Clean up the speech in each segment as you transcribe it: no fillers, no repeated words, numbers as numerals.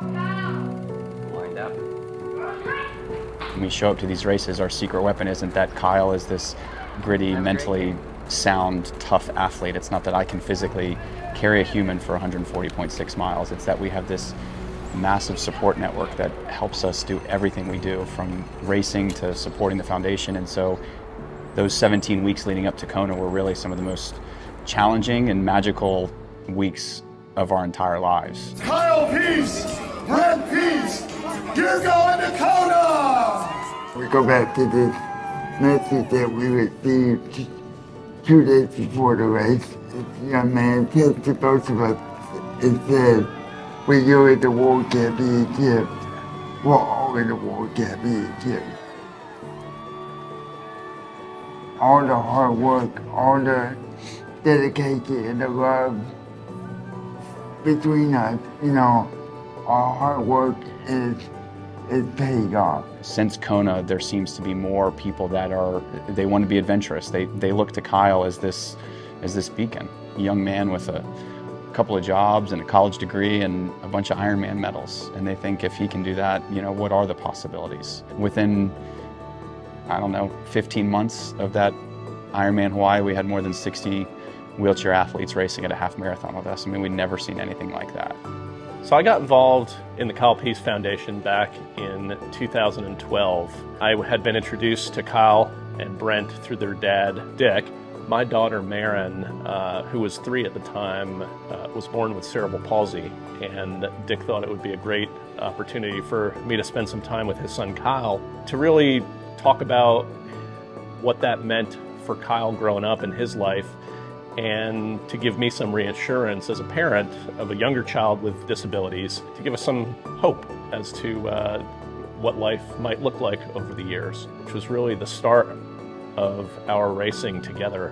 Lined up. When we show up to these races, our secret weapon isn't that Kyle is this gritty, mentally sound, tough athlete. It's not that I can physically carry a human for 140.6 miles. It's that we have this massive support network that helps us do everything we do, from racing to supporting the foundation. And so those 17 weeks leading up to Kona were really some of the most challenging and magical weeks of our entire lives. Kyle Pease, Brent Pease, you're going to Kona! We go back to this message that we received 2 days before the race. This young man said to both of us, it said, when you're in the World Championship, we're all in the World Championship. All the hard work, all the dedication and the love between us, our hard work is paying off. Since Kona, there seems to be more people that they want to be adventurous. They look to Kyle as this beacon, a young man with a couple of jobs and a college degree and a bunch of Ironman medals. And they think if he can do that, what are the possibilities? Within, 15 months of that Ironman Hawaii, we had more than 60 wheelchair athletes racing at a half marathon with us. We'd never seen anything like that. So I got involved in the Kyle Pease Foundation back in 2012. I had been introduced to Kyle and Brent through their dad, Dick. My daughter, Marin, who was 3 at the time, was born with cerebral palsy, and Dick thought it would be a great opportunity for me to spend some time with his son, Kyle, to really talk about what that meant for Kyle growing up in his life, and to give me some reassurance as a parent of a younger child with disabilities, to give us some hope as to what life might look like over the years, which was really the start of our racing together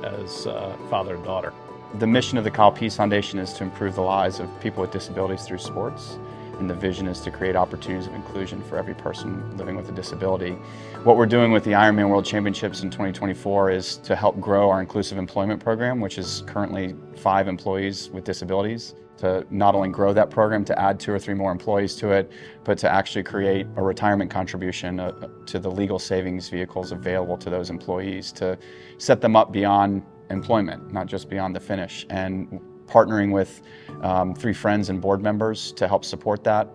as father and daughter. The mission of the Kyle Pease Foundation is to improve the lives of people with disabilities through sports, and the vision is to create opportunities of inclusion for every person living with a disability. What we're doing with the IRONMAN World Championships in 2024 is to help grow our inclusive employment program, which is currently 5 employees with disabilities, to not only grow that program, to add 2 or 3 more employees to it, but to actually create a retirement contribution to the legal savings vehicles available to those employees, to set them up beyond employment, not just beyond the finish. And partnering with 3 friends and board members to help support that.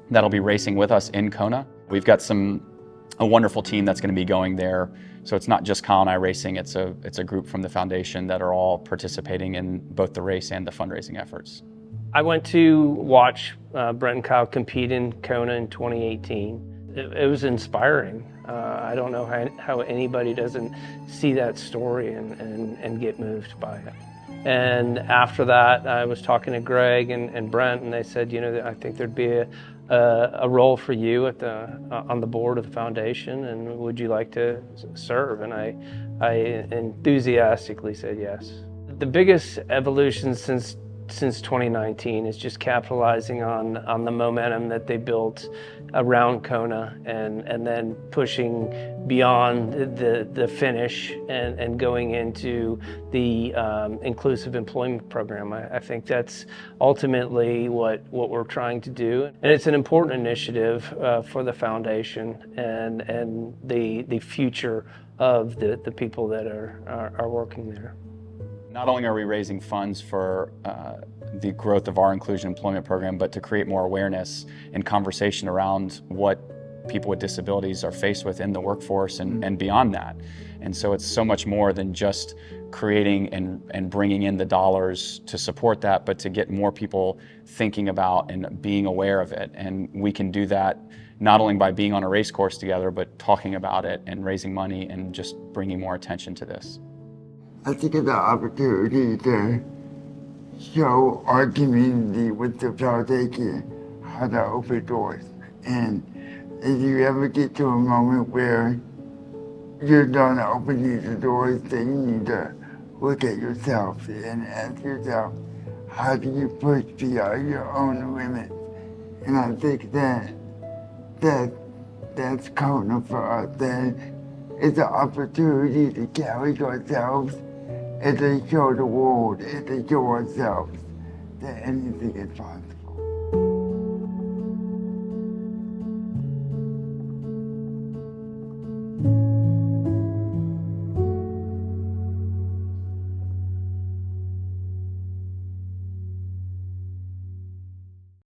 That'll be racing with us in Kona. We've got a wonderful team that's going to be going there. So it's not just Kyle and I racing, it's a group from the foundation that are all participating in both the race and the fundraising efforts. I went to watch Brent and Kyle compete in Kona in 2018. It was inspiring. I don't know how anybody doesn't see that story and get moved by it. And after that, I was talking to Greg and Brent, and they said, I think there'd be a role for you on the board of the foundation, and would you like to serve? And I enthusiastically said yes. The biggest evolution since 2019 is just capitalizing on the momentum that they built around Kona, and then pushing beyond the finish and going into the inclusive employment program. I think that's ultimately what we're trying to do, and it's an important initiative for the foundation and the future of the people that are working there. Not only are we raising funds for the growth of our inclusion employment program, but to create more awareness and conversation around what people with disabilities are faced with in the workforce and beyond that. And so it's so much more than just creating and bringing in the dollars to support that, but to get more people thinking about and being aware of it. And we can do that not only by being on a race course together, but talking about it and raising money and just bringing more attention to this. I think it's an opportunity to show our community with the foundation how to open doors. And if you ever get to a moment where you're done to open these doors, then you need to look at yourself and ask yourself, how do you push beyond your own limits? And I think that's Kona for us. That it's an opportunity to challenge ourselves and to show the world and to show ourselves that anything is possible.